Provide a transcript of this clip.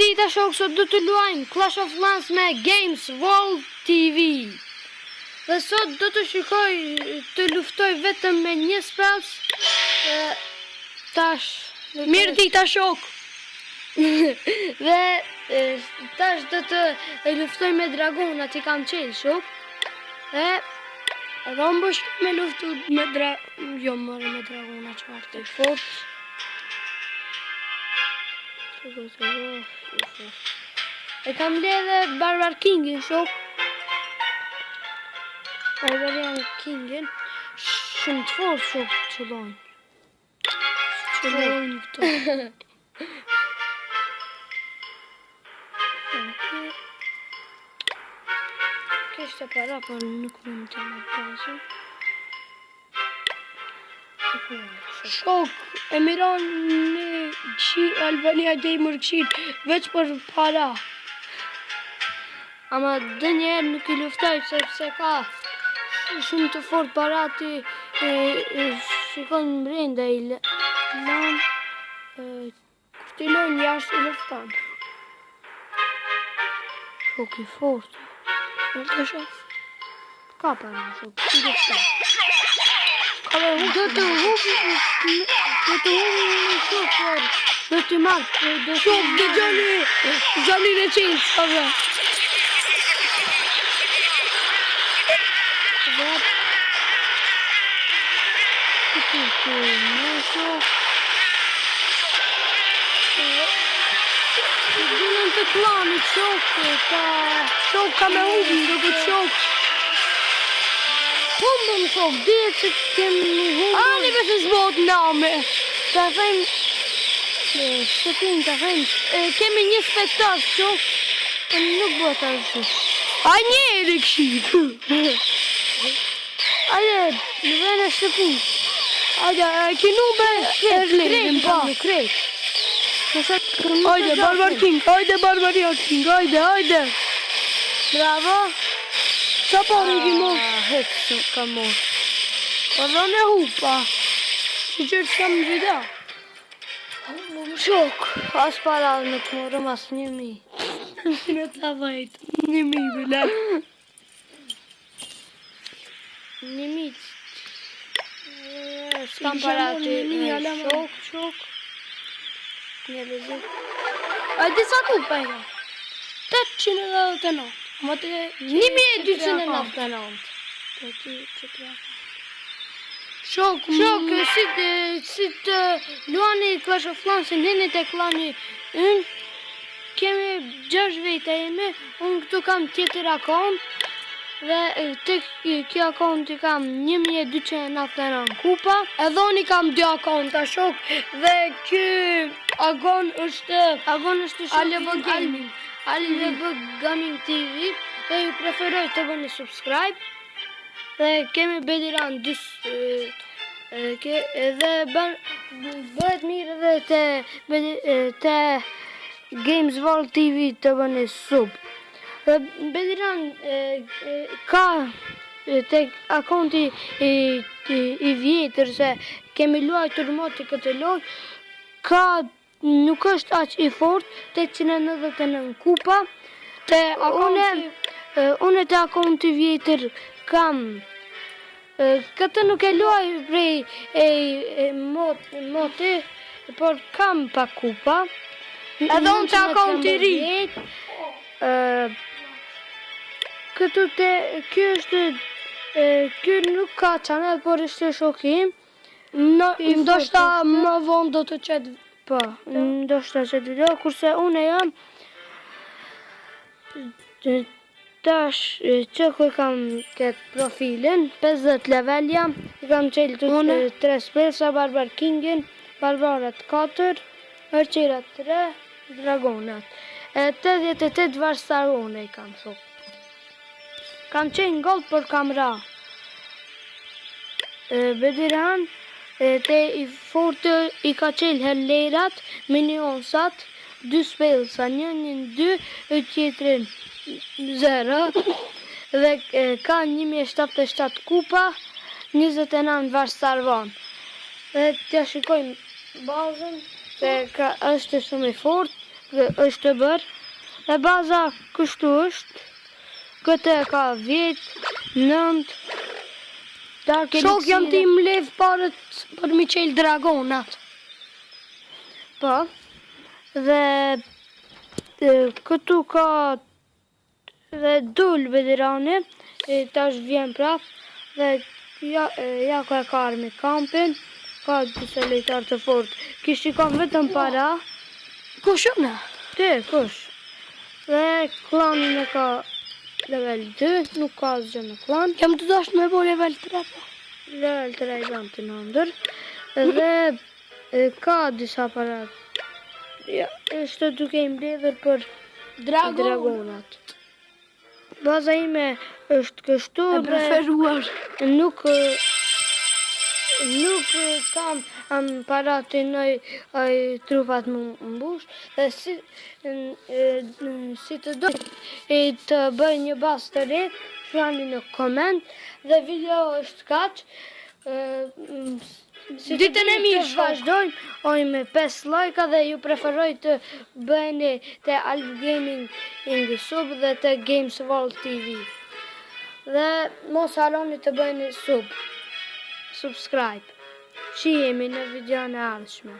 Mirëdita shok, sot do të luajmë Clash of Clans me Games World TV. Dhe sot do të shikoj të luftoj vetëm me një spels. Tash Mirëdita shok. Dhe tash do të luftoj me dragonat, I kam qelë shok. Dhe edhe unë bësh me luftu me jo mëre me dragona çfarë të fort. E kam ledhe Barbar Kingin shok. Barbarian Kingin shumë të fort shok qëllojnë. Qëllojnë këto. Kështë para, por nuk mund të më pasë. Shok, e miron një Albania Gamer Këshit veç për para. Ama dhe njerë nuk I luftoj sepse ka shumë të fort parati shikon brenda I lan Kur t'i lojnë jashtë I luftan. shok I fort. Vërte shok? Ka para shok, I lufton. Ka dhe Do të hubi në shok, por do të marrë, do të shok dhe Johnny në qenë, s'ka dhe. Dënën të klanit shok, Shok ka me hubi, do këtë shok. humbën shok, dihet se kemi humbën. Ani me se zbot name. Ta thejmë, të thejmë, kemi një spektar shok, nuk bëhet ashtu. A njeri këshit. Ajde, në vene shtëpin. Ajde, kinu me erlejnë pa. Krejt. Ajde, Barbar King, ajde, Barbarian King, ajde. Bravo. Qa pari ki mor? Hecë ka mor. Po dhe në hupa. Që qërë që kam në video. Shok, as para nuk morëm as 1.000. Në ta vajtë, 1.000 bële. 1.000. S'kam para të shok. Një lezit. Ajde sa ku pa e ka? 899. 1299. Shok, Si të luani Clash of Clans, nini të klani unë, kemi 6 vete jemi, unë këtu kam tjetër akont, dhe të kjo akont I kam 1299 kupa, edhe unë I kam 2 akonta, shok, dhe ky agon është Alebo Gaming. Alebo Gaming TV, dhe ju preferoj të bëni subscribe, dhe kemi Bediran dhe bëhet mirë edhe të Games World TV të bëni sub. Dhe Bediran ka të akonti I vjetër se kemi luajtur moti këtë loj, ka nuk është aq I fort, 899 kupa. Une të akonti vjetër kam këtë nuk e luaj prej moti, por kam pa kupa. Edhe unë të akonti ri. Këtu ky nuk ka channel, por është shokim. Ndoshta më vonë do të qetë. Po, ndoshta qetë video, kurse une jam tash që ku kam këtë profilin, 50 level jam, I kam qelë të 3 spelsa, Barbar Kingin, Barbarat 4, Arqerat 3, Dragonat. 88 varstarone I kam shok. Kam qenë gold, por kam ra. Bediran, te I fortë I ka qelë herlerat, minionsat, 2 spelsa, njënin 2, tjetrin 0, dhe ka 1077 kupa, 29 varstarvon. Dhe t'ja shikojmë bazën, se është shumë I fort, është të bërë. E baza kështu është. Këtë e ka 10, 9, Dark Shok jam Elixir. ti më lev parët për mi qelë dragonat. Po. Dhe këtu ka dhe dul veterani, tash vjen prap dhe ja ka e ka me kampin, ka disa lejtar të fort. Kish i kam vetëm para, Kush unë? ti, kush? Dhe klanin e ka level 2, nuk ka asgjë në klan. Jam të dasht me bo level 3. Level 3 jam të nëndër. Dhe ka disa para. Ja, është duke i mbledhur për dragonat. Baza ime është kështu E preferuar. nuk kam para të nëj trupat më mbush dhe si të do të bëj një bazë të re, shkruani në koment dhe video është kaq. Si Ditën e mirë, të vazhdojmë, me 5 like dhe ju preferoj të bëheni te Alf Gaming sub dhe te Games World TV. Dhe mos harroni të bëheni subscribe. Shihemi në video në ardhshme.